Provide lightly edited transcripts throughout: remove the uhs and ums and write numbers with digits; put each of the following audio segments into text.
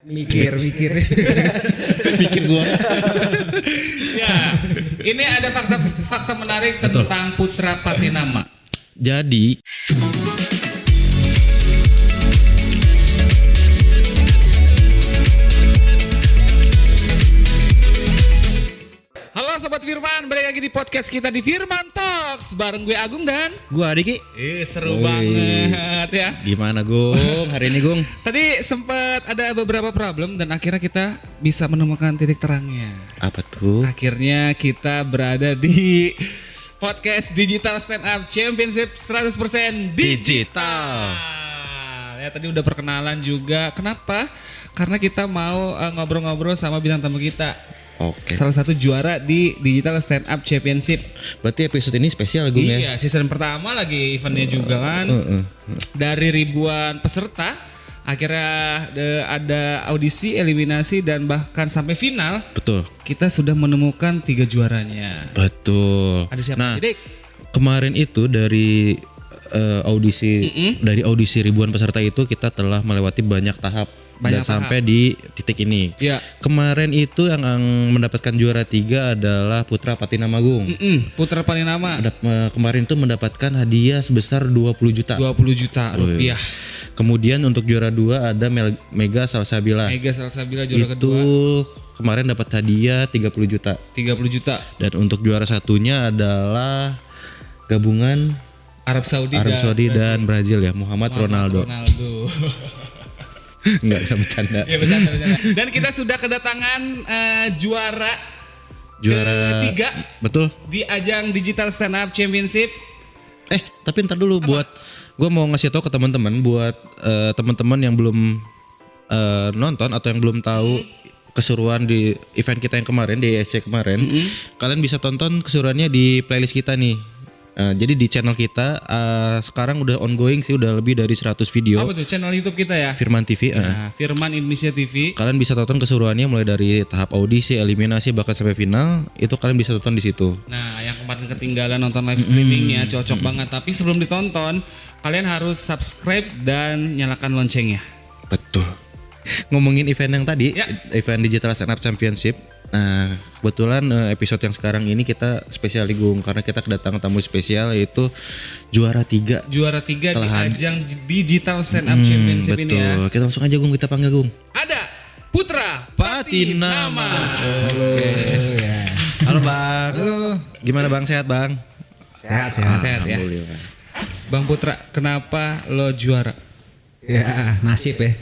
Mikir Mikir gua. Ya, ini ada fakta menarik tentang Putra Patinama. Jadi Halo Sobat Firman, balik lagi di podcast kita di Firman Talks bareng gue Agung dan gua Diki. Seru banget ya. Gimana Gung hari ini Gung? Tadi sempat ada beberapa problem dan akhirnya kita bisa menemukan titik terangnya. Apa tuh? Akhirnya kita berada di podcast Digital Stand Up Championship 100% digital. Ya tadi udah perkenalan juga. Kenapa? Karena kita mau ngobrol-ngobrol sama bintang tamu kita. Oke. Salah satu juara di Digital Stand Up Championship. Berarti episode ini spesial Gung ya? Iya, season pertama lagi eventnya juga kan. Dari ribuan peserta, akhirnya ada audisi, eliminasi dan bahkan sampai final. Betul. Kita sudah menemukan 3 juaranya. Betul. Ada siapa? Nah, Dik? kemarin itu dari audisi ribuan peserta itu kita telah melewati banyak tahap. Dan sampai di titik ini. Ya. Kemarin itu yang mendapatkan juara 3 adalah Putra Patinama Gung. Putra Patinama. Kemarin itu mendapatkan hadiah sebesar 20 juta. 20 juta rupiah. Kemudian untuk juara 2 ada Mega Salsabila. Mega Salsabila juara itu kedua. Kemarin dapat hadiah 30 juta. 30 juta. Dan untuk juara satunya adalah gabungan Arab Saudi dan Brazil ya, Muhammad Ronaldo. Enggak bercanda. Iya bercanda. Dan kita sudah kedatangan juara ketiga. Betul. Di ajang Digital Stand Up Championship. Tapi ntar dulu buat gue mau ngasih tahu ke teman-teman buat teman-teman yang belum nonton atau yang belum tahu keseruan di event kita yang kemarin di ESC kemarin. Kalian bisa tonton keseruannya di playlist kita nih. Jadi di channel kita sekarang udah ongoing sih, udah lebih dari 100 video. Apa tuh channel YouTube kita ya? Firman TV. Nah, Firman Indonesia TV. Kalian bisa tonton keseruannya mulai dari tahap audisi, eliminasi bahkan sampai final. Itu kalian bisa tonton di situ. Nah, yang kemarin ketinggalan nonton live streamingnya cocok banget. Tapi sebelum ditonton, kalian harus subscribe dan nyalakan loncengnya. Betul. Ngomongin event yang tadi, Ya. event Digital Stand Up Championship. Nah, kebetulan episode yang sekarang ini kita spesial Gung karena kita kedatangan tamu spesial yaitu juara 3. Juara 3 di ajang Digital Stand Up Championship betul. ini ya. Kita langsung aja Gung, kita panggil Gung. Ada Putra Patinama. Halo ya. Halo Bang. Halo. Gimana Bang, sehat Bang? Sehat. Sehat ya. Alhamdulillah. Bang Putra, kenapa lo juara? Ya nasib ya.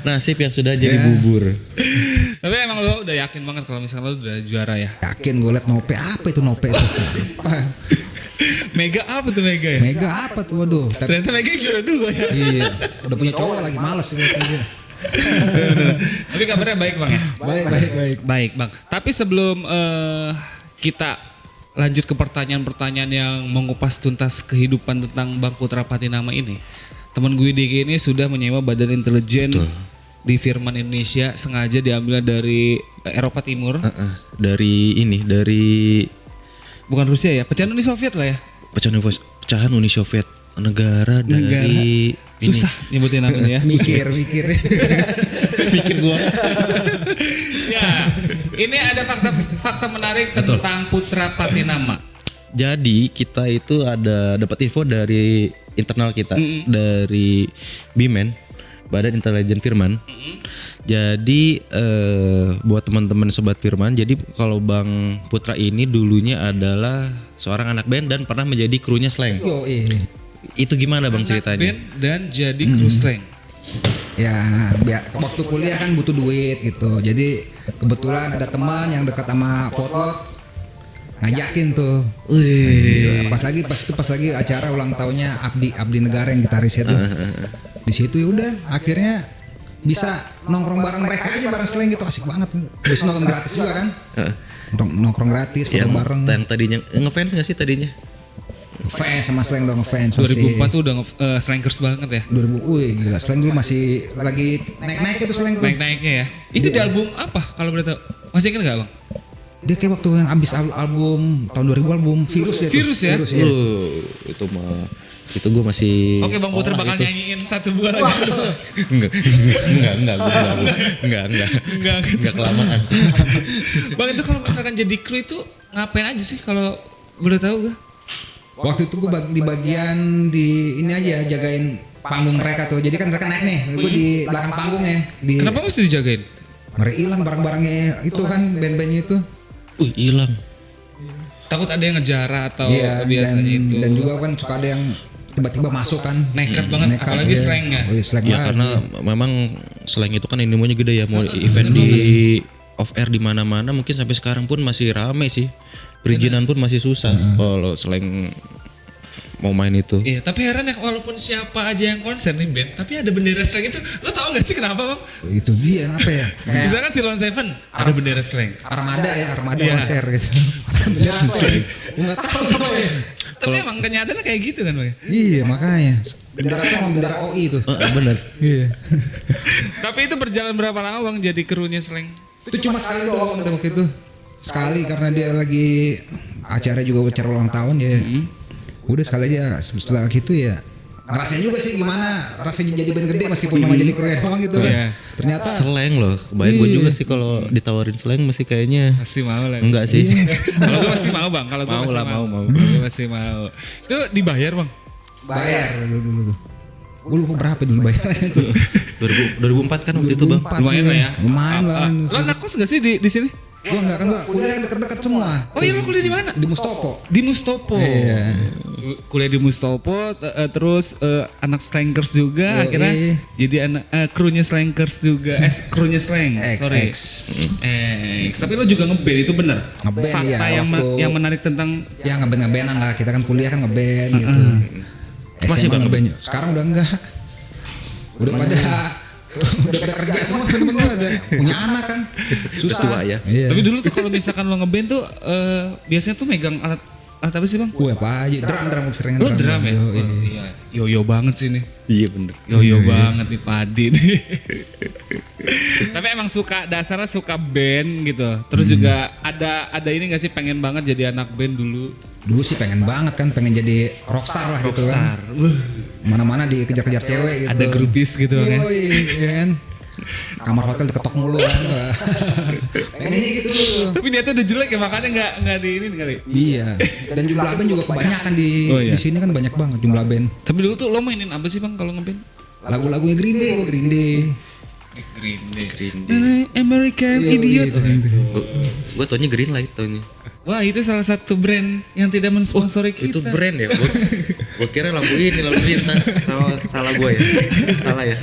Nasib yang sudah jadi bubur. Tapi emang lo udah yakin banget kalau misalnya lo udah juara ya? Yakin gue liat Nope, apa itu Nope itu? Apa? Mega apa tuh Mega ya? Mega apa tuh, waduh. Ternyata Mega juara 2 ya? Iya, udah punya cowok lagi, males liatnya dia. Tapi kabarnya baik Bang ya? Baik. Baik Bang. Tapi sebelum kita lanjut ke pertanyaan-pertanyaan yang mengupas tuntas kehidupan tentang Bang Putra Patinama ini, teman gue Diki ini sudah menyewa badan intelijen di Firman Indonesia, sengaja diambil dari Eropa Timur. Dari Bukan Rusia ya, pecahan Uni Soviet lah ya. pecahan Uni Soviet, negara dari Susah nyebutin namanya ya. Mikir. Mikir gua. Ya, ini ada fakta menarik tentang Putra Patinama. Jadi kita itu ada dapat info dari internal kita, dari BIMEN, Badan Intelijen Firman. Jadi buat teman-teman sobat Firman, jadi kalau Bang Putra ini dulunya adalah seorang anak band dan pernah menjadi krunya Slang. Yo, iya. Itu Itu gimana Bang ceritanya? Band dan jadi kru Slang. Ya, waktu kuliah kan butuh duit gitu. Jadi kebetulan ada teman yang dekat sama Potlot, ngajakin tuh. Gila. Pas lagi acara ulang tahunnya Abdi Negara yang gitarisnya tuh. Di situ ya udah akhirnya bisa nongkrong bareng mereka aja, bareng Slang gitu, asik banget. Bisa nonton gratis juga kan? Nongkrong gratis, foto bareng. Yang tadinya ngefans nggak sih tadinya? Fans sama Slang dong, ngefans 2004 tuh udah slankers banget ya. 2000, wih gila, Slang dulu masih lagi naik-naik itu Slang tuh. Naik-naiknya ya. Itu di album apa kalau boleh tahu? Masih ingat nggak Bang? Dia kayak waktu yang abis album tahun 2000 album Virus dia tuh. Virus ya? Virus ya. Itu mah itu gue masih Oke Bang Putra bakal itu. nyanyiin satu buah lagi. Enggak kelamaan. Bang itu kalau misalkan jadi kru itu ngapain aja sih kalau boleh tahu gak? Waktu itu gue di bagian di ini aja jagain panggung mereka tuh. Jadi kan mereka naik nih, gue di belakang panggungnya. Kenapa mesti dijagain? Mereka hilang barang-barangnya itu kan band-bandnya itu. Hilang. Takut ada yang ngejar atau Iya, biasanya itu. dan juga kan suka ada yang tiba-tiba masuk kan. Nekat banget, apalagi iya. slang ya. Oh, iya, slang Ya banget. karena memang selain itu kan ilmunya gede ya, mau event di off air di mana-mana mungkin sampai sekarang pun masih rame sih. Perizinan pun masih susah kalau selain mau main itu. Iya, tapi heran ya walaupun siapa aja yang konser nih band, tapi ada bendera slang itu. Lo tau gak sih kenapa Bang? Itu dia kenapa ya? Kayak Misalkan Silon Seven ada bendera slang. Armada Iya. konser gitu. Bendera slang. Gue nggak tahu kenapa ya. Tapi emang kenyataannya kayak gitu kan Bang? Iya makanya bendera slang sama bendera OI itu. Bener. Iya. Tapi itu berjalan berapa lama Bang jadi krunya slang? Itu cuma sekali doang udah waktu itu. Sekali karena dia lagi acara juga acara ulang tahun ya. Udah sekali aja setelah gitu ya. Ngerasain juga sih gimana rasanya jadi band gede meskipun cuma jadi kru doang gitu kan. Iya. Ternyata Slang loh. Kebayang gue juga sih kalau ditawarin slang masih kayaknya Masih mau lah. enggak sih. Kalau gue masih mau Bang, kalau gue masih mau. Kalau gue masih mau. Itu dibayar Bang? bayar dulu tuh. Gue lupa berapa dulu bayarnya itu. 2004 kan waktu itu Bang. Lumayan lah ya. Lumayan lah. Lo anak kos gak sih di sini? Gua enggak kan gua kuliah deket-deket semua. Oh iya lo kuliah di mana? Di Mustopo. Di Mustopo. Iya. Kuliah di Mustopo, terus anak Slankers juga, Yoi. akhirnya jadi anak krunya Slankers juga, krunya Slank. Sorry. X. Tapi lo juga ngeband itu benar. Ngeband, Fakta iya, yang menarik tentang Ya ngeband-ngebandan lah. Kita kan kuliah kan ngeband gitu. Masih SMA Bang ngeband. Sekarang udah enggak. Udah pada kerja semua temen-temen gua ada punya anak kan. Susah. tua ya. Iya. Tapi dulu tuh kalau misalkan lo ngeband tuh biasanya tuh megang alat apa sih Bang? Gue apa aja drum seringan Lo drum ya? Yo, Oh, iya. Yo-yo banget sih nih. Iya bener. Yo-yo banget nih Padi nih. Tapi emang dasarnya suka band gitu. Terus juga ada ini gak sih pengen banget jadi anak band dulu? Dulu sih pengen banget kan, pengen jadi rockstar lah gitu kan. Mana-mana dikejar-kejar cewek gitu. Ada grupis gitu kan. Yoi, ya kan. Kamar hotel diketok mulu kan. Wah. Pengennya gitu dulu. Tapi niatnya udah jelek ya makanya nggak di ini kali. Iya. Dan jumlah band juga kebanyakan di Oh, iya. di sini kan banyak banget jumlah band. Tapi dulu tuh lo mainin apa sih Bang kalau ngeband? Lagu-lagunya Green Day, Green Day. Green Day. American Idiot. Gue taunya Green Light taunya. Wah itu salah satu brand yang tidak mensponsori kita. Itu brand ya. Gue kira lampu lintas. Salah gue ya. Salah ya.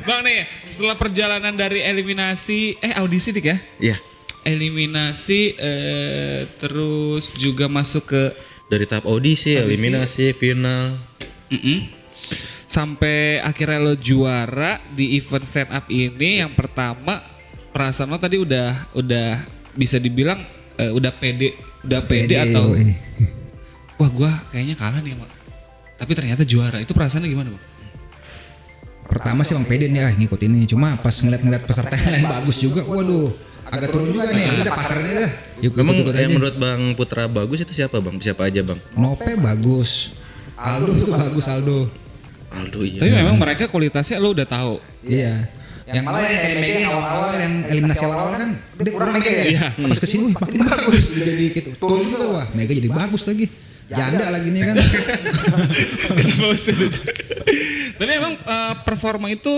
Bang nih setelah perjalanan dari eliminasi audisi dik ya? Iya. Eliminasi terus juga masuk ke Dari tahap audisi, eliminasi, final. sampai akhirnya lo juara di event stand up ini. Yang pertama perasaan lo tadi udah bisa dibilang udah pede atau yoi. wah gua kayaknya kalah nih Mak. Tapi ternyata juara. Itu perasaannya gimana Bang? Pertama sih Bang pede nih ngikut ini. Cuma pas ngeliat peserta yang lain bagus juga. Waduh, agak turun juga nih. Udah pasarnya dah. Yuk, Memang ikut-ikut yang aja. menurut Bang Putra bagus itu siapa Bang? Siapa aja Bang? Nope bagus. Aldo itu bagus Aldo. Aldo iya. Tapi memang mereka kualitasnya lo udah tahu. Iya. Yang malah yang kayak Mega yang awal-awal yang eliminasi awal-awal kan dia kurang Mega ya. Iya. Pas kesini wih makin bagus jadi gitu. Turun juga wah Mega jadi bagus lagi. Janda lagi nih kan. Tapi emang performa itu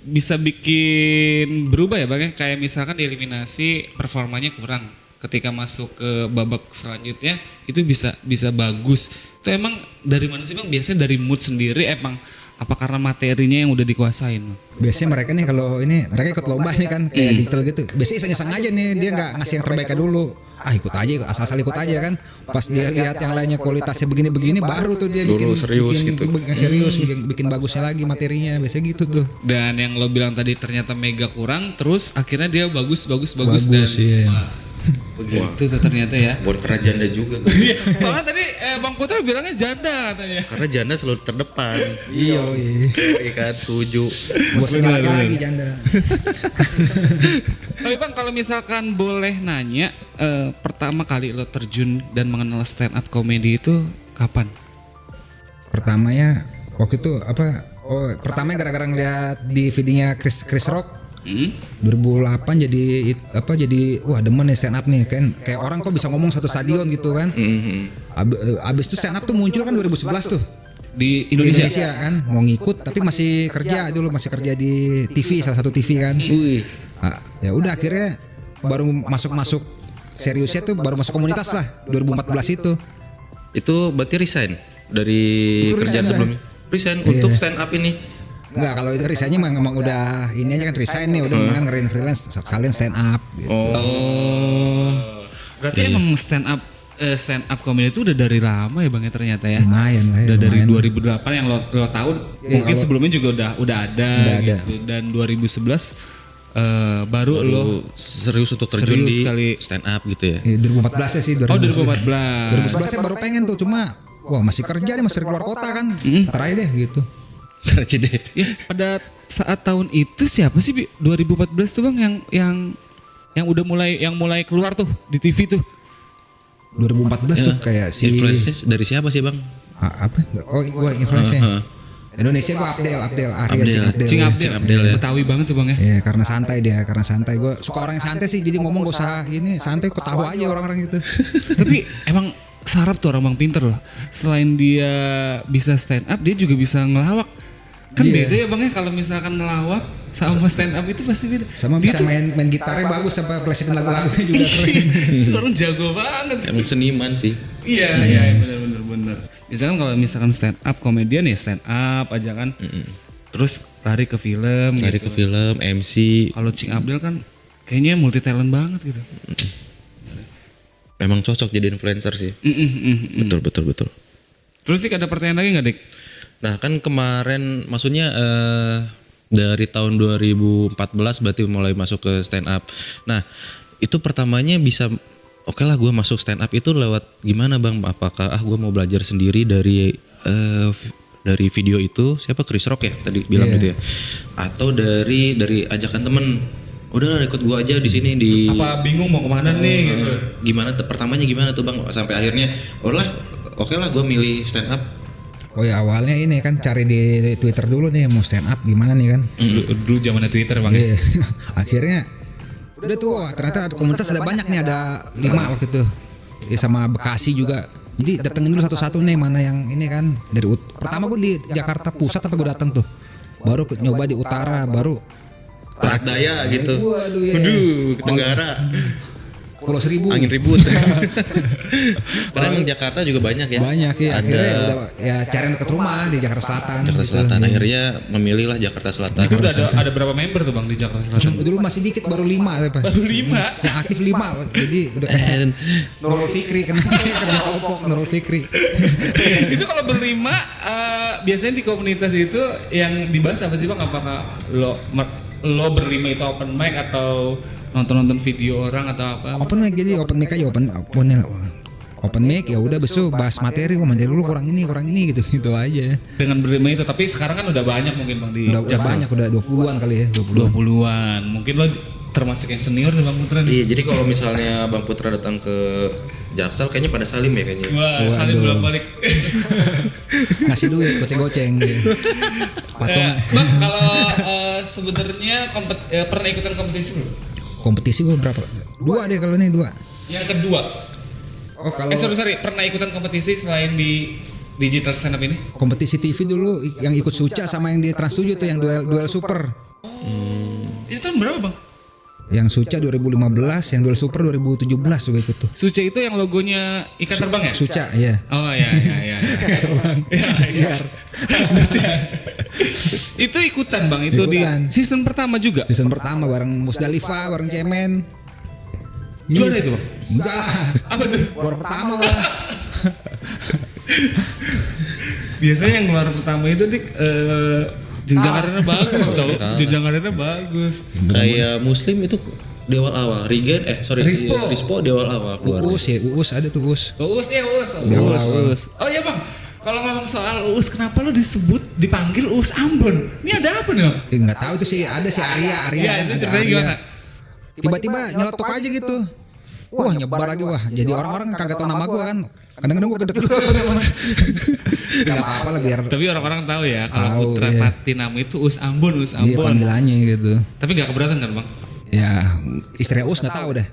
bisa bikin berubah ya Bang ya? Kayak misalkan di eliminasi performanya kurang. Ketika masuk ke babak selanjutnya itu bisa bagus. Itu emang dari mana sih Bang? Biasanya dari mood sendiri emang apa karena materinya yang udah dikuasain? Biasanya mereka nih kalau ini mereka ikut lomba nih kan kayak digital gitu. Biasanya iseng-iseng aja nih dia nggak ngasih yang terbaiknya dulu. Ikut aja asal-asal ikut aja kan. Pas dia lihat yang lainnya kualitasnya begini-begini baru tuh dia bikin serius bikin, gitu. serius bikin bagusnya lagi materinya. Biasanya gitu tuh. Dan yang lo bilang tadi ternyata Mega kurang, terus akhirnya dia bagus dan iya. wah, Begitu tuh ternyata ya. Buat karena janda juga. Iya, soalnya tadi Bang Putra bilangnya janda katanya. Karena janda selalu terdepan. Iya. Iya kan, setuju. Bosnya lagi janda. Tapi Bang, kalau misalkan boleh nanya, pertama kali lo terjun dan mengenal stand up comedy itu kapan? Pertamanya waktu itu pertamanya gara-gara ngeliat di videonya Chris Rock. 2008 jadi wah demen nih stand up nih kan, kayak orang kok bisa ngomong satu stadion gitu kan. Abis itu stand up tuh muncul kan 2011 tuh Di di Indonesia. Indonesia kan, mau ngikut tapi masih kerja di TV, salah satu TV kan. Ya udah akhirnya baru masuk seriusnya tuh baru masuk komunitas lah 2014 itu. Itu berarti resign dari Itu kerjaan resign, sebelumnya. Resign untuk stand up ini. Enggak, kalau itu resignnya memang udah ini aja kan resign nih, udah mendingan ngerain freelance sekalian stand up gitu. Berarti emang stand up comedy itu udah dari lama ya Bang ya ternyata ya. Lumayan lah ya. Udah dari lumayan. 2008 yang lo tahu, Iya, mungkin sebelumnya juga udah ada ada. gitu. Dan 2011 baru lo serius untuk terjun serius di sekali. stand up gitu ya. 2014 ya sih. 2014. 2011 baru pengen tuh, cuma wah masih kerja nih, masih keluar kota kan. Terakhir deh gitu. Terjadi. Ya, pada saat tahun itu siapa sih Bi? 2014 tuh Bang yang udah mulai keluar tuh di TV tuh. 2014 tuh kayak si Influence dari siapa sih Bang? apa? Oh, gua influence-nya. Indonesia gua Abdel Cing Abdel ya. Betawi banget tuh Bang ya. Ya karena santai gua suka orang yang santai sih, jadi ngomong gak usah ini, santai ketawa aja orang-orang gitu. Tapi emang sarap tuh orang Bang, pinter loh. Selain dia bisa stand up, dia juga bisa ngelawak. Kan Iya. beda ya Bang ya, kalau misalkan ngelawak sama stand up itu pasti beda. Sama bisa main gitarnya bagus, sama presiden lagu-lagunya juga keren. Itu orang jago banget. Emang seniman sih. Iya, benar. Misalkan kalau misalkan stand up komedian ya stand up aja kan. Terus lari ke film Lari gitu. ke film, MC. Kalau Cing Abdel kan kayaknya multi talent banget gitu. Memang cocok jadi influencer sih. Betul. Terus sih ada pertanyaan lagi nggak Dik? Nah kan kemarin maksudnya dari tahun 2014 berarti mulai masuk ke stand up. Nah itu pertamanya bisa oke lah gue masuk stand up itu lewat gimana Bang? Apakah gue mau belajar sendiri dari video itu, siapa Chris Rock ya tadi bilang gitu ya? Atau dari ajakan temen? Udah ikut gue aja di sini di. Apa bingung mau kemana nih gitu? Gimana pertamanya gimana tuh Bang sampai akhirnya oke lah gue milih stand up. Oh ya awalnya ini kan cari di Twitter dulu nih mau stand up gimana nih kan. Dulu zamannya Twitter Bang ya. Iya. Akhirnya udah tuh wah, ternyata komunitas ada banyak nih, ada 5 waktu itu. Ya, sama Bekasi juga. Jadi datengin dulu satu-satu nih mana yang ini kan dari pertama gue di Jakarta Pusat apa gue datang tuh. Baru nyoba di utara, baru Barat Daya gitu. Waduh ya. Waduh, ke Tenggara. Pulau Seribu. Angin ribut. Karena emang Jakarta juga banyak ya. Banyak ya. Ada Akhirnya udah ya cari yang dekat rumah di Jakarta Selatan. Jakarta gitu. Selatan. Akhirnya memilih lah Jakarta Selatan. Itu udah ada berapa member tuh Bang di Jakarta Selatan? Dulu masih dikit, baru 5 apa? Baru 5. Yang aktif 5, jadi udah kayak Nurul Fikri kan kerja kelompok Nurul Fikri. Itu kalau berlima biasanya di komunitas itu yang dibahas apa sih Bang? Apakah lo berlima itu open mic atau nonton video orang atau apa? Open mic, jadi open mic aja open mic ya udah besok bahas materi, materi dulu kurang ini gitu aja. Dengan berlima itu, tapi sekarang kan udah banyak mungkin Bang di Udah Jaksel. banyak, udah 20-an kali ya, 20-an. 20-an. Mungkin lo termasuk yang senior nih Bang Putra nih. Iya, jadi kalau misalnya Bang Putra datang ke Jaksel kayaknya pada salim ya kayaknya. Wah, saling bolak-balik. Ngasih duit goceng-goceng gitu. Patungan. Bang, kalau sebenarnya pernah ikutan kompetisi belum? Kompetisi gue berapa? 2 deh kalau ini 2. Yang kedua. Oh kalau Sorry, pernah ikutan kompetisi selain di digital stand up ini? kompetisi TV dulu yang ikut Suca sama yang di Trans 7 tuh yang duel super. Itu tahun berapa Bang? Yang Suca 2015, yang duel super 2017 juga ikut tuh. Suca itu yang logonya ikan terbang ya? Suca ya. Oh iya. Siar. Itu ikutan Bang, itu Ikutan. di season pertama juga. Season pertama bareng Musdalifah, bareng Cemen. Juara itu Bang? Enggak lah. Apa tuh? Baru pertama gua. Biasanya yang keluar pertama itu dik jenjang karirnya bagus tau. Jenjang karirnya bagus. Kayak Muslim itu di awal-awal. Rispo di awal-awal keluar. Uus ada tuh Uus. Uus ya Uus. Di awal-awal. Oh iya Bang. Kalau ngomong soal Uus, kenapa lo dipanggil Uus Ambon? Ini ada apa nih? Bang? Nggak tahu itu sih, ada si Arya Iya, kan, itu ada ceritanya gimana? Tiba-tiba nyeletuk aja gitu. Wah nyebar lagi wah. Jadi orang-orang kagak tahu nama gua kan. Kadang-kadang gua gede. Gak apa-apa lah biar Tapi orang-orang tahu ya kalau Tahu, Putra iya. Patinama itu Uus Ambon. dia panggilannya gitu. Tapi gak keberatan kan Bang? Ya istri Uus nggak tahu dah.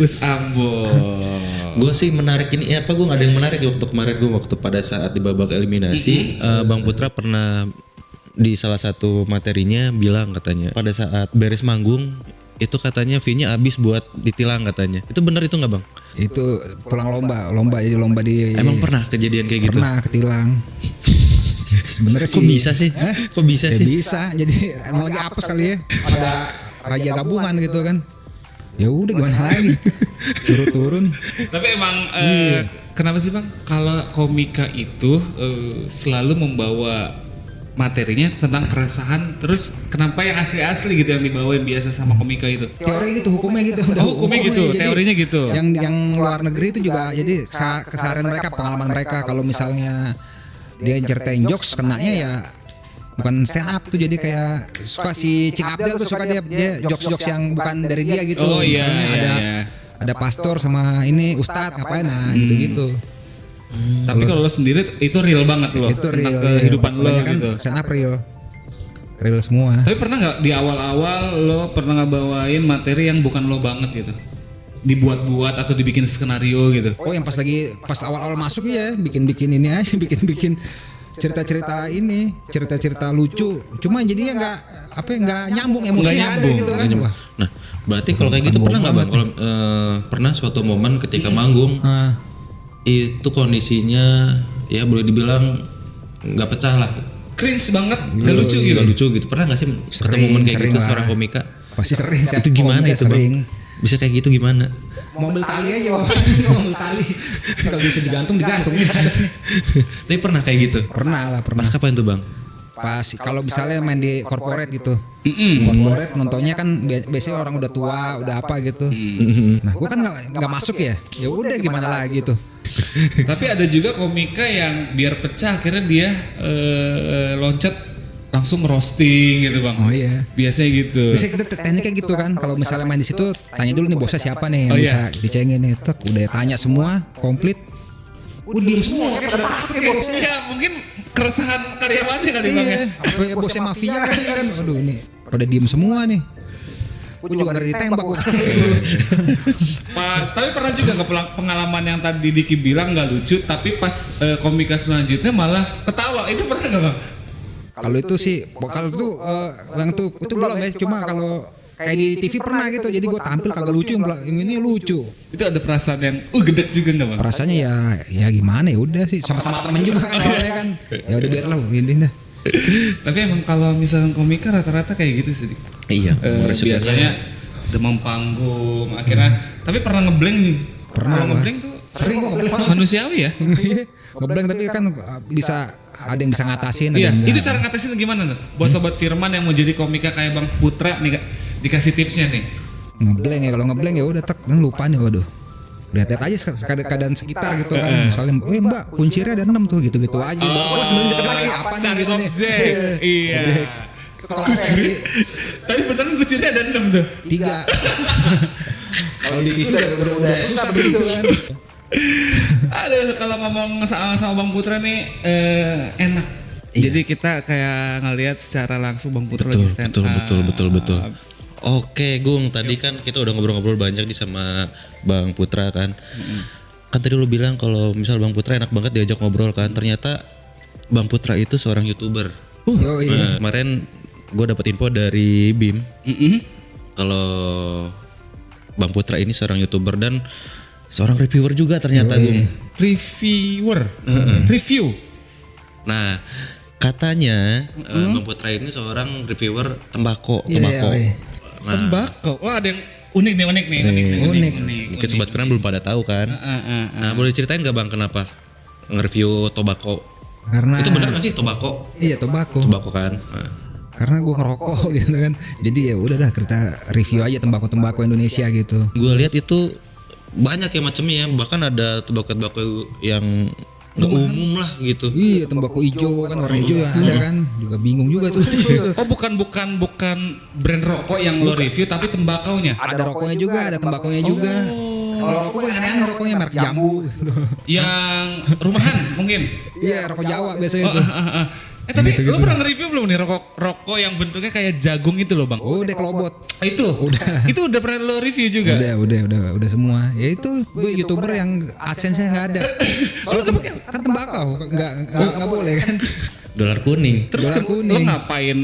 Uus Ambon. Gue sih menarik ini gue nggak ada yang menarik di waktu kemarin gue waktu pada saat di babak eliminasi Bang Putra pernah di salah satu materinya bilang katanya pada saat beres manggung itu katanya fee-nya habis buat ditilang katanya. Itu benar itu nggak Bang? Itu pulang lomba jadi lomba di. Emang pernah kejadian kayak gitu? Pernah ketilang. Sebenarnya sih. Kok bisa sih? Kok bisa Ya sih? bisa. Jadi emang lagi apes kali ya. Ada raja gabungan gitu kan. Ya udah gimana lagi. Suruh turun. Tapi emang kenapa sih Bang kalau komika itu selalu membawa materinya tentang keresahan, terus kenapa yang asli-asli gitu yang dibawain biasa sama komika itu? Teori gitu, hukumnya gitu. Hukumnya gitu, Jadi teorinya gitu. Yang luar negeri itu juga jadi keseharian mereka, pengalaman mereka. Kalau misalnya dia ceritain jokes, kenanya ya bukan stand up tuh, jadi kayak suka si Cik Abdel tuh suka dia jokes-jokes yang bukan dari dia gitu. Oh, iya, Misalnya iya. ada pastor sama ini ustadz ngapain gitu-gitu. Tapi kalau lo sendiri itu real banget loh Itu tentang real. kehidupan lo Kebanyakan gitu. stand up real semua. Tapi pernah nggak di awal-awal lo pernah ngebawain materi yang bukan lo banget gitu? Dibuat-buat atau dibikin skenario gitu? Oh yang pas awal-awal masuk ya bikin ini aja, bikin cerita-cerita lucu. Cuma jadinya nggak nyambung, emosi nggak ada gitu kan. Wah. Nah, berarti kalau kayak gitu pernah nggak Bang? Kalau pernah suatu momen ketika manggung itu kondisinya ya boleh dibilang nggak pecah lah, Cringe banget, nggak lucu gitu. nggak lucu gitu. Pernah nggak sih ketemu momen kayak sering gitu lah. seorang komika? Pasti sering. Itu gimana itu sering. Bang? Bisa kayak gitu gimana? Mobil tali aja, mobil tali. Kalau bisa digantung di atas nih. Tapi pernah kayak gitu? Pernah. Pas kapan tuh Bang? Pas kalau misalnya main di corporate gitu. Corporate nontonnya kan biasanya orang udah tua, udah apa gitu. Nah, gua kan nggak masuk ya. Ya udah gimana lagi tuh. Tapi ada juga komika yang biar pecah akhirnya dia loncat langsung roasting gitu Bang. Oh iya. Biasanya gitu. Biasanya kita tekniknya gitu kan. Kalau misalnya main di situ tanya dulu nih bosnya siapa nih yang Oh, bisa dicengin nih. Tek, udah tanya semua, komplit. Diem semua kayak pada takut kayak bosnya. Ya mungkin keresahan karyawannya kali Bang ya. Apa ya bosnya mafia kan. Aduh nih pada diem semua nih. Gue juga dari ditembak gua. Tapi pernah juga nggak pengalaman yang tadi Diki bilang nggak lucu, tapi pas komika selanjutnya malah ketawa, itu pernah nggak Bang? Kalau itu sih, kalau itu yang itu belum ya. Cuma kalau kayak di TV pernah gitu. Jadi gue tampil kagak lucu, yang ini lucu. Itu ada perasaan yang gedek juga nggak Bang? Perasaannya ya gimana ya udah sih, sama-sama temen juga kan awalnya kan. Ya udah biar lah ini dah. Tapi emang kalau misalnya komika rata-rata kayak gitu sih. Dik. Iya. Biasanya demam panggung, akhirnya. Tapi pernah ngeblank nih. Pernah, Kalau gua. ngeblank tuh Sering gua ngeblank. manusiawi ya. Ngeblank tapi kan bisa ada yang bisa ngatasin, ada Iya, yang itu enggak. cara ngatasin gimana tuh? Buat sobat Firman yang mau jadi komika kayak Bang Putra nih, dikasih tipsnya nih. Ngeblank ya, kalau ngeblank ya udah lupa nih, waduh. Lihat-lihat aja keadaan sekitar gitu kan. Misalnya, Mbak, kuncirnya ada 6 tuh, gitu-gitu aja. Wah, sebelum kita lagi apa nih Cari gitu nih. objek. Iya. Itu kalau saya sih Tapi beneran kuncinya ada 6 tuh. 3. Kalau di TV udah susah begitu kan. Aduh, kalau ngomong sama Bang Putra nih enak. Jadi kita kayak ngelihat secara langsung Bang Putra lagi stand up. Betul. Oke, Gung, tadi kan kita udah ngobrol-ngobrol banyak nih sama Bang Putra kan. Kan tadi lu bilang kalau misal Bang Putra enak banget diajak ngobrol kan. Ternyata Bang Putra itu seorang YouTuber. Yo, iya. Kemarin gue dapat info dari BIM kalau Bang Putra ini seorang YouTuber dan seorang reviewer juga ternyata, Gung. Reviewer. Review. Nah, katanya Bang Putra ini seorang reviewer tembakau. Iya. Nah, Tembakau. Wah, ada yang unik nih. Unik. mungkin sobat Firman belum pada tahu kan. Nah, boleh ceritain nggak Bang kenapa nge-review tobacco? Karena Itu benar nggak sih tobacco? iya tobacco. Tobacco kan. Nah. karena gue ngerokok gitu kan. Jadi ya udah dah kita review aja tembakau Indonesia gitu. Gue lihat itu banyak ya macamnya ya, bahkan ada tembakau yang nggak umum lah gitu. Iya, tembakau hijau kan, warna hijau yang ada kan, juga bingung juga tuh. Oh bukan brand rokok yang lo review tapi tembakaunya. Ada rokoknya juga, ada tembakaunya juga. Kalau rokok yang aneh-aneh rokoknya merek Jambu. Yang rumahan mungkin. Iya, rokok Jawa biasanya itu. Tapi Gitu-gitu. lo pernah nge-review belum nih rokok yang bentuknya kayak jagung itu loh bang? Oh, udah kelobot. Itu Udah. itu udah pernah lo review juga? Udah semua. Ya itu gue YouTuber yang AdSense-nya nggak ada. Soalnya kan tembakau nggak boleh kan. Dolar kuning. Terus Dolar lo kuning. ngapain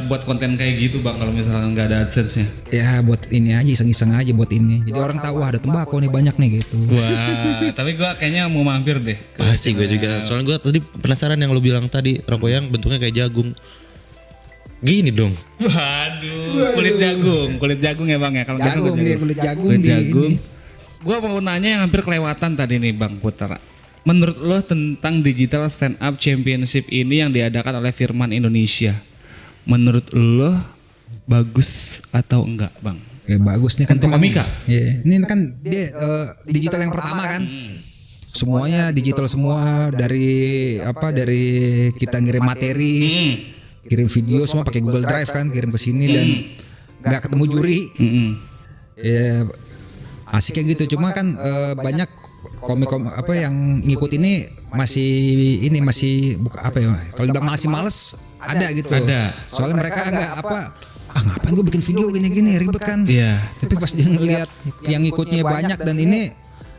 buat konten kayak gitu bang kalau misalnya nggak ada AdSense-nya? Ya buat ini aja, iseng-iseng aja buat ini. Jadi orang tahu wah ada tembakau nih banyak nih gitu. Wah, tapi gue kayaknya mau mampir deh. Pasti gue juga. Soalnya gue tadi penasaran yang lo bilang tadi, rokok yang bentuknya kayak jagung. Gini dong. Waduh, kulit jagung ya bang ya. Kalau nggak salah Jagung nih, kulit jagung Kulit di jagung. ini. Gua mau nanya yang hampir kelewatan tadi nih Bang Putra. Menurut lo tentang Digital Stand Up Championship ini yang diadakan oleh Firman Indonesia, menurut lo bagus atau enggak Bang? Ya bagus nih kan Untuk Amika? Ya, ini kan dia digital yang pertama kan. Semuanya digital semua, dari kita ngirim materi, kirim video semua pakai Google Drive kan, kirim ke sini dan nggak ketemu juri. Ya asik kayak gitu. Cuma kan banyak komik yang ngikut ini masih buka apa ya? Kalau bilang masih males ada gitu. Ada. Soalnya mereka nggak ngapain gue bikin video gini ribet kan. Iya. Tapi pas dia ngelihat yang ngikutnya banyak dan ini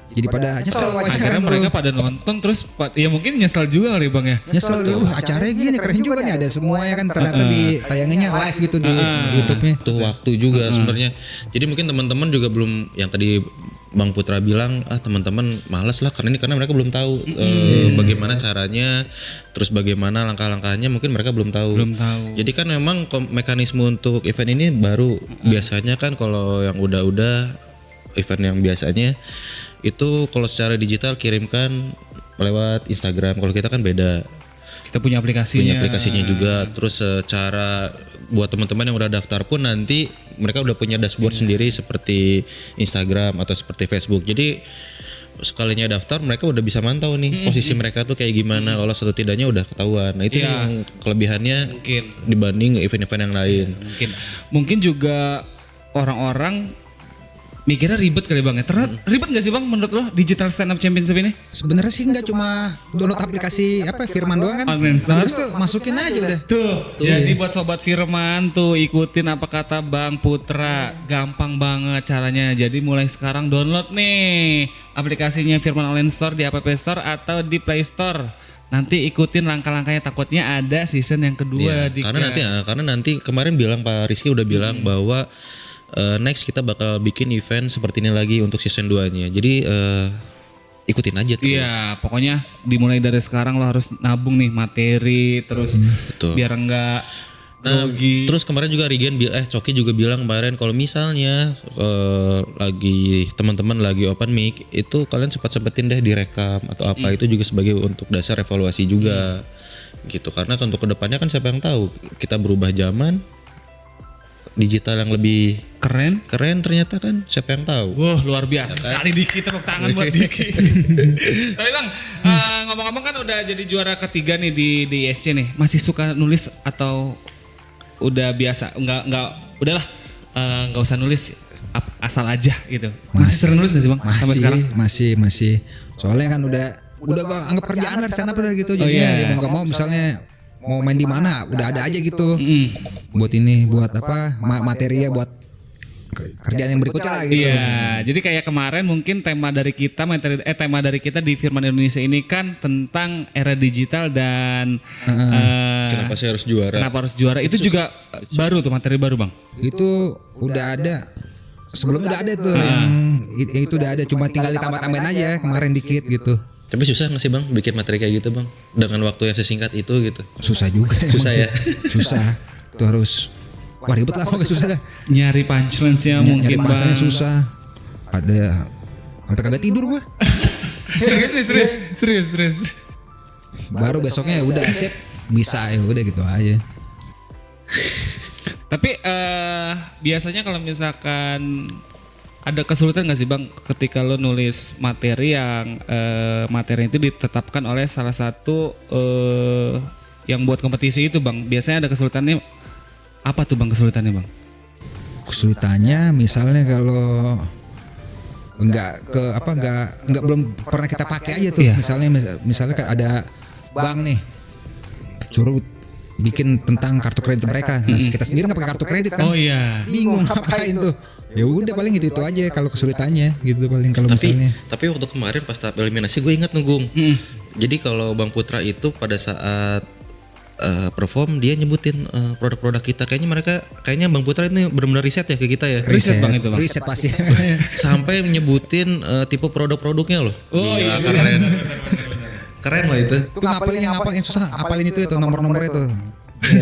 jadi pada nyesel Akhirnya mereka pada nonton terus ya mungkin nyesel juga kali Bang ya. nyesel tuh acaranya gini keren juga nih, ada semua ya kan, ternyata di tayangannya live gitu di YouTube-nya. Tuh waktu juga sebenarnya. Jadi mungkin teman-teman juga belum, yang tadi Bang Putra bilang teman-teman malas lah karena mereka belum tahu bagaimana caranya, terus bagaimana langkah-langkahnya mungkin mereka belum tahu. Jadi kan memang mekanisme untuk event ini baru. Biasanya kan kalau yang udah event yang biasanya itu kalau secara digital kirimkan lewat Instagram. Kalau kita kan beda. Kita punya aplikasinya. Juga. Terus secara buat teman-teman yang udah daftar pun nanti mereka udah punya dashboard sendiri seperti Instagram atau seperti Facebook. Jadi sekalinya daftar mereka udah bisa mantau nih posisi mereka tuh kayak gimana, lolos atau tidaknya udah ketahuan. Nah itu yang kelebihannya Mungkin. dibanding event-event yang lain. Mungkin juga orang-orang mikirnya ribet kali Bang ya. Ribet gak sih Bang menurut lo Digital Stand Up Championship ini? Sebenarnya sih nggak cuma download aplikasi Firman doang kan. Online Store. Terus tuh masukin aja udah. Tuh. Jadi buat sobat Firman tuh ikutin apa kata Bang Putra. Gampang banget caranya. Jadi mulai sekarang download nih aplikasinya Firman Online Store di App Store atau di Play Store. Nanti ikutin langkah-langkahnya, takutnya ada season yang kedua. Karena nanti kemarin bilang Pak Rizky udah bilang bahwa next kita bakal bikin event seperti ini lagi untuk season 2-nya. Jadi ikutin aja tuh. Iya, pokoknya dimulai dari sekarang lo harus nabung nih materi terus Betul. biar enggak rugi. Terus kemarin juga Coki juga bilang kemarin kalau misalnya lagi teman-teman lagi open mic itu kalian sempetin deh direkam atau apa, itu juga sebagai untuk dasar evaluasi juga. Gitu, karena untuk kedepannya kan siapa yang tahu kita berubah zaman, digital yang lebih keren ternyata kan siapa yang tahu. Wah luar biasa sekali Diki, tepuk tangan buat Diki. Tapi Bang, ngomong-ngomong kan udah jadi juara ketiga nih di ISC nih, masih suka nulis atau udah biasa? Udahlah nggak usah nulis, asal aja gitu. Masih sering nulis gak sih Bang? Sampai sekarang? Masih. Soalnya kan udah gua anggap kerjaan lah di sana udah gitu. Jadi ya mau nggak mau misalnya mau main di mana udah ada aja gitu. Buat materi ya buat kerjaan yang berikutnya lah gitu. Iya, jadi kayak kemarin mungkin tema dari kita di Firman Indonesia ini kan tentang era digital dan Kenapa saya harus juara? Itu juga baru tuh, materi baru Bang. Itu udah ada. Sebelumnya udah ada tuh yang itu udah ada, cuma tinggal ditambah-tambahin aja kemarin dikit gitu. Tapi susah nggak sih Bang bikin materi kayak gitu Bang dengan waktu yang sesingkat itu gitu? Susah juga. Susah ya. Susah. Itu harus ribet lah, nggak susah dah. Nyari punchlines-nya mungkin Nyari Bang. bahasanya susah. Sampai kagak tidur gua. Serius. Baru besoknya udah sip, bisa ya udah gitu aja. Tapi biasanya kalau misalkan ada kesulitan nggak sih Bang ketika lo nulis materi yang materi itu ditetapkan oleh salah satu yang buat kompetisi itu Bang? Biasanya ada kesulitannya apa tuh Bang kesulitannya Bang? Kesulitannya misalnya kalau nggak belum pernah kita pakai aja tuh. Iya. Misalnya kan ada bank nih suruh bikin tentang kartu kredit mereka. Nah, kita sendiri nggak pakai kartu kredit kan. Oh iya. Bingung ngapain tuh. Ya udah paling itu aja kalau kesulitannya gitu paling kalau misalnya. Tapi waktu kemarin pas tahap eliminasi gue ingat nunggung. Jadi kalau Bang Putra itu pada saat perform dia nyebutin produk-produk kita, kayaknya Bang Putra ini benar-benar riset ya ke kita ya. Riset Bang itu Bang. Riset pasti. Sampai nyebutin tipe produk-produknya loh. Oh iya. Keren. Keren lah itu. Itu ngapalin susah, apalin itu nomor-nomor itu.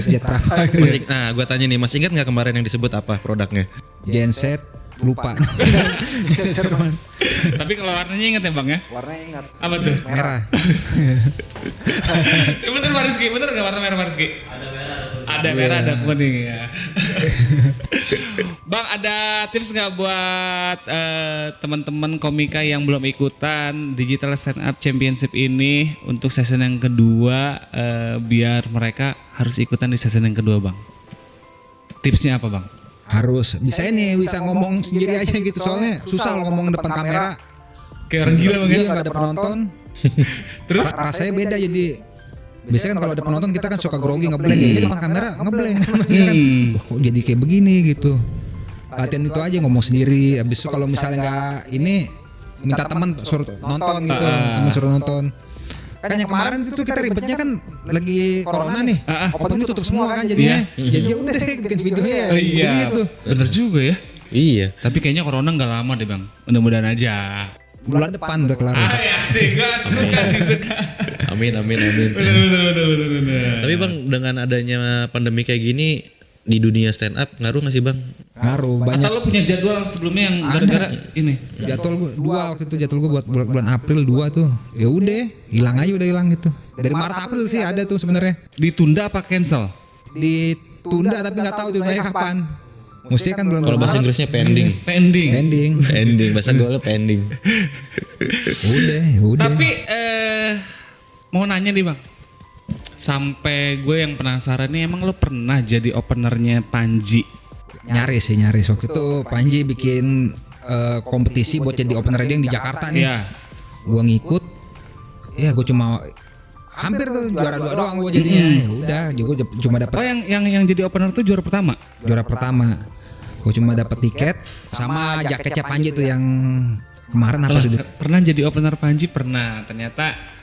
Jet berapa? Nah, gue tanya nih, masih ingat nggak kemarin yang disebut apa produknya? Genset lupa. Tapi kalau warnanya inget ya Bang ya? Warnanya ingat. Apa tuh? Merah. Bener Pak Rizky, bener gak warna merah Pak Rizky? Ada merah, ada kuning ya. Bang, ada tips nggak buat teman-teman komika yang belum ikutan Digital Stand Up Championship ini untuk season yang kedua, biar mereka harus ikutan di season yang kedua Bang? Tipsnya apa Bang? Harus bisa ngomong sendiri aja gitu, soalnya susah lo ngomong depan kamera. Kayak orang gila Bang ya? Iya, nggak ada penonton. Terus? Rasanya beda jadi. Biasanya kan kalau ada penonton kita kan suka grogi ngeblank ya. Ini depan kamera ngeblank kan. Wah, kok jadi kayak begini gitu. Latihan itu aja ngomong sendiri. Habis itu kalau misalnya nggak ini minta teman suruh nonton gitu, teman suruh nonton. Kan yang kemarin itu kita ribetnya kan lagi corona nih. Open tutup semua kan jadinya. Jadi ya udah deh bikin videonya ya gitu. Bener juga ya. Iya. Tapi kayaknya corona nggak lama deh Bang. Mudah-mudahan aja. Bulan depan udah kelar. Asik, gue suka. Amin. Bener. Tapi Bang, dengan adanya pandemi kayak gini di dunia stand up ngaruh nggak sih Bang? Ngaruh banyak. Atau lo punya jadwal sebelumnya yang gara-gara ini? Jadwal gue waktu itu buat bulan April 2 tuh. Ya udah, hilang gitu. Dari Maret April sih ada tuh sebenarnya. Ditunda apa cancel? Ditunda tapi nggak tahu ditundanya kapan. Mesti kan bulan Kalau bahasa Inggrisnya pending. Pending. Bahasa gaulnya pending. Udah. Tapi mau nanya nih Bang. Sampai gue yang penasaran nih, emang lo pernah jadi openernya Panji? Nyaris waktu itu Panji bikin kompetisi buat jadi opener dia yang di Jakarta nih. Iya. Gua ngikut. Ya gue cuma hampir tuh juara 2 doang gue jadinya. Ya udah, gue cuma dapat Oh yang jadi opener tuh juara pertama? juara pertama. Gue cuma dapat tiket sama jaketnya Panji tuh yang kemarin apa tuh? Pernah jadi opener Panji? Pernah. Ternyata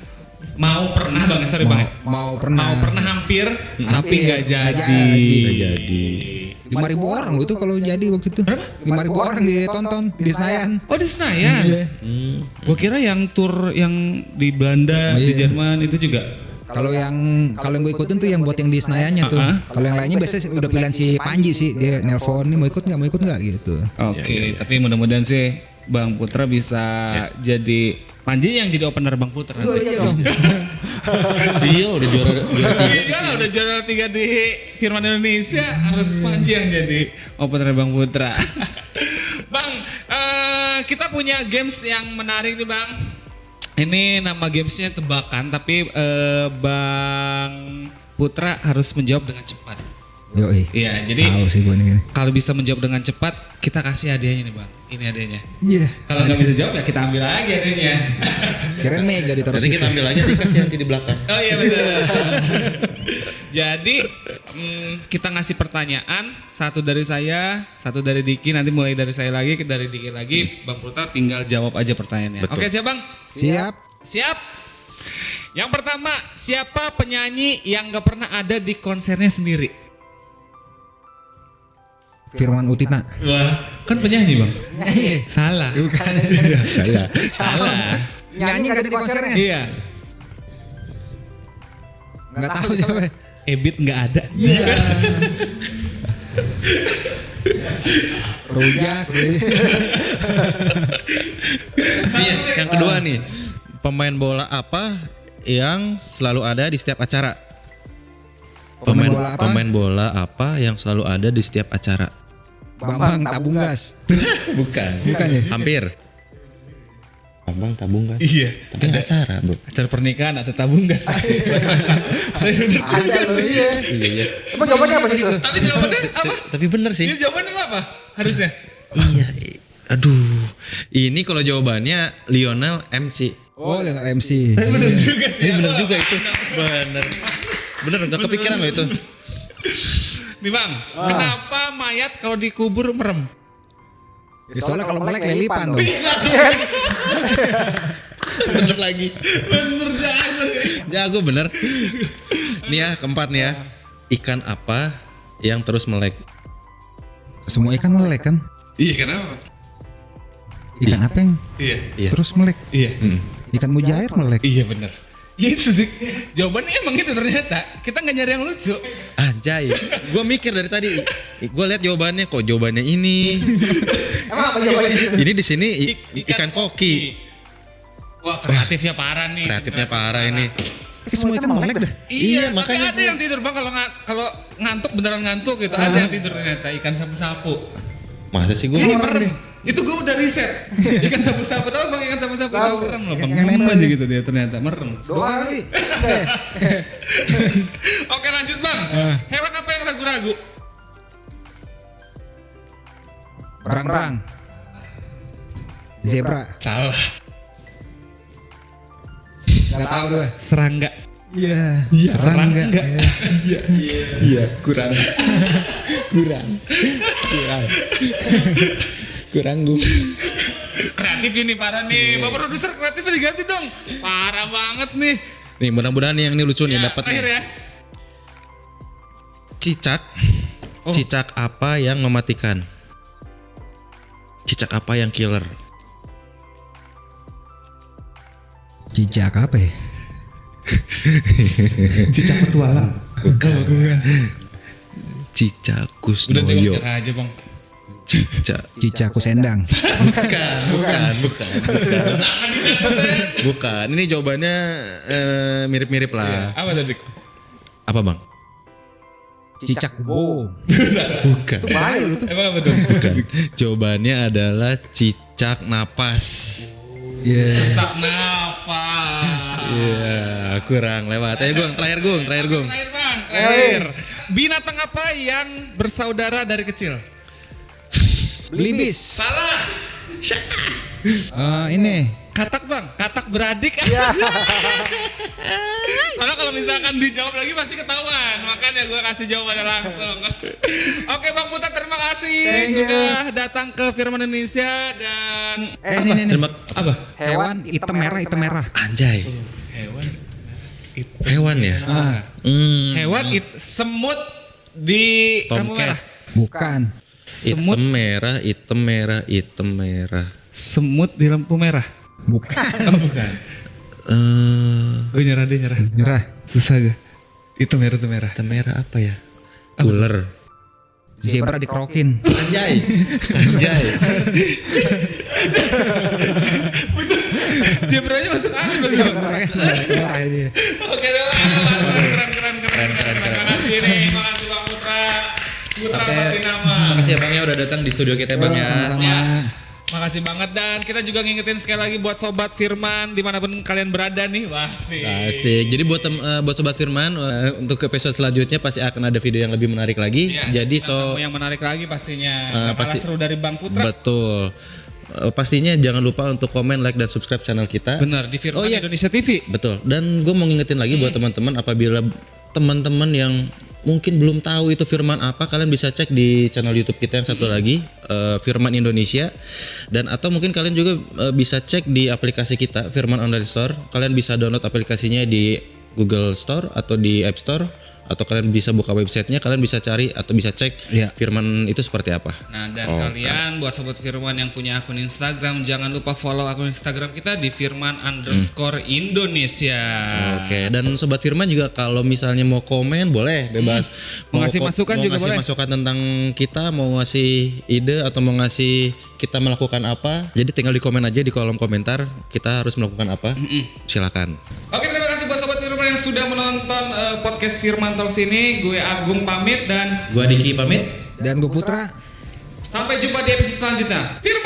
pernah Bang, sorry Bang. Mau pernah Hampir tapi nggak jadi. Nggak jadi. 5.000 orang loh itu kalau jadi waktu itu. 5.000 orang ditonton di Senayan. Oh di Senayan? Gue kira yang tour yang di Belanda, di Jerman itu juga. Kalau yang gue ikutin tuh yang buat yang di Senayannya tuh. Kalau yang lainnya biasanya udah pilihan si Panji sih, dia nelpon nih mau ikut nggak gitu. Oke, tapi mudah-mudahan sih Bang Putra bisa jadi Panji yang jadi opener Bang Putra. Oh iya dong. Dia udah juara 3. Iya, udah juara 3 di Firman Indonesia, harus Panji yang jadi opener Bang Putra. Bang, kita punya games yang menarik nih Bang. Ini nama gamesnya tebakan, tapi Bang Putra harus menjawab dengan cepat. Yoi. Iya, jadi Tahu sih gue nih. kalau bisa menjawab dengan cepat, kita kasih hadiahnya nih Bang. Ini hadiahnya. Iya. Kalau nggak bisa jawab ya kita ambil lagi hadiahnya. Kirain mega ditaruh Nanti situ. kita ambil aja dikasih nanti di belakang. Oh iya betul. Jadi kita ngasih pertanyaan, satu dari saya, satu dari Diki, nanti mulai dari saya lagi, dari Diki lagi, Bang Putra tinggal jawab aja pertanyaannya. Betul. Oke siap Bang? Siap. Siap. Yang pertama, siapa penyanyi yang gak pernah ada di konsernya sendiri? Firman Utina. Wah, kan penyanyi Bang? Salah. Bukan. Salah. Nyanyi gak ada di konsernya? Iya. Nggak tahu siapa. Ebit nggak ada. Rujak. Nih, yang kedua nih, pemain bola apa yang selalu ada di setiap acara? Pemain bola apa yang selalu ada di setiap acara? Bambang Tabunggas. Bukan. Bukan ya? Hampir. Bambang tabung kan? Iya. Tapi acara, Bro. Acara pernikahan ada tabung gas. Ada loh, iya. Iya. Emang jawabannya apa sih itu? Tapi jawabannya apa? Tapi bener sih. Ini jawabannya apa? Harusnya. Iya. Aduh. Ini kalau jawabannya Lionel MC. Oh, dengan MC. Bener juga sih. Ini bener juga itu. Bener. Bener gak kepikiran loh itu. Nih Bang, kenapa mayat kalau dikubur merem? Ya, soalnya kalau melek lilipan dong. Bener lagi. Bener jangan. Jago bener. Nih ya keempat nih ya. Ikan apa yang terus melek? Semua ikan melek kan? Iya kenapa? Ikan apa yang Iya. terus melek? Iya. Ikan mujair melek. Iya bener. Ya itu sih. Jawabannya emang itu ternyata. Kita nggak nyari yang lucu. Anjay. Gue mikir dari tadi. Gue lihat jawabannya kok jawabannya ini. Emang apa jawabannya? Ini di sini ikan koki. Wah kreatifnya parah nih. Kreatifnya parah ini. Semua ikan melek dah. Iya, Iya, makanya makanya ada yang tidur Bang kalau ngantuk beneran ngantuk gitu. Ada yang tidur ternyata ikan sapu-sapu. Masa sih gue? Ini merem. Itu gue udah riset. Ikan sapu-sapu tahu Bang ikan sapu-sapu Tahu. itu merem loh Bang. Yang nempel aja gitu dia ternyata merem. Doa kali. Oke lanjut Bang. Hewan apa yang ragu-ragu? Berang-berang. Zebra. Salah. Gak tahu gue. Serangga. Iya. Serangga. Iya, kurang. Kurang gue. Kreatif ini parah nih. Bapak produser kreatifnya diganti dong. Parah banget nih. Nih mudah-mudahan yang ini lucu nih Ya, dapat terakhir nih. ya. Cicak. Oh. Cicak apa yang mematikan? Cicak apa yang killer? Cicak apa ya? Cicak petualang. Bukan. Cicak Udah Kusnoyo. tengok aja Bang. Cicak. Cicaku sendang. Bukan. Ini jawabannya mirip-mirip lah. Apa tadi? Apa bang? Cicak bo. Bukan. Bahaya lu tuh. Emang apa tuh? Bukan. Jawabannya adalah cicak napas. Iya. Sesak napas. Iya, kurang lewat. Ayo Gung, terakhir Gung. Terakhir Bang, terakhir. Binatang apa yang bersaudara dari kecil? Belibis. Salah. Ini. Katak Bang, katak beradik. Soalnya kalau misalkan dijawab lagi pasti ketahuan. Makanya gue kasih jawabannya langsung. Oke Bang Putra, terima kasih Thank you. sudah datang ke Firman Indonesia dan Ini. Terima apa? Hewan hitam merah. Anjay. Hewan ya? Hewan semut di lampu Tomcat. merah. Bukan. Semut, Hitam merah. semut di lampu merah. Bukan. Oh, bukan. Gue nyerah. Nyerah. Susah aja. Itu merah. Hitam merah apa ya? Ular. Zebra dikerokin. Anjay. Zebranya masuk angin lagi. Merah ini. Oke, keren. Terima kasih nih, makasih Bang Putra. Putra Patinama. Makasih ya Bang ya udah datang di studio kita Bang ya. Sama-sama. Makasih banget dan kita juga ngingetin sekali lagi buat Sobat Firman dimanapun kalian berada nih. Wah sih. Asik. Jadi buat Sobat Firman untuk episode selanjutnya pasti akan ada video yang lebih menarik lagi. Ya, Jadi yang menarik lagi pastinya. Gak kalah seru dari Bang Putra. Betul. Pastinya jangan lupa untuk komen, like dan subscribe channel kita. Benar di Firman Oh, iya. Indonesia TV. Betul. Dan gue mau ngingetin lagi buat teman-teman apabila teman-teman yang mungkin belum tahu itu firman apa, kalian bisa cek di channel YouTube kita yang satu lagi, Firman Indonesia. Dan atau mungkin kalian juga bisa cek di aplikasi kita Firman Online Store. Kalian bisa download aplikasinya di Google Store atau di App Store, atau kalian bisa buka websitenya, kalian bisa cari atau bisa cek Firman itu seperti apa. Nah dan kalian buat Sobat Firman yang punya akun Instagram, jangan lupa follow akun Instagram kita di Firman_Indonesia. Oke, dan Sobat Firman juga kalau misalnya mau komen boleh bebas. Mau ngasih masukan juga boleh. Mau ngasih masukan tentang kita, mau ngasih ide atau mau ngasih kita melakukan apa. Jadi tinggal di komen aja di kolom komentar kita harus melakukan apa. Silakan. Oke, terima kasih buat Sobat Firman yang yang sudah menonton podcast Firman Talks ini. Gue Agung pamit dan Gua Diki pamit. Dan gue Putra. sampai jumpa di episode selanjutnya. Firman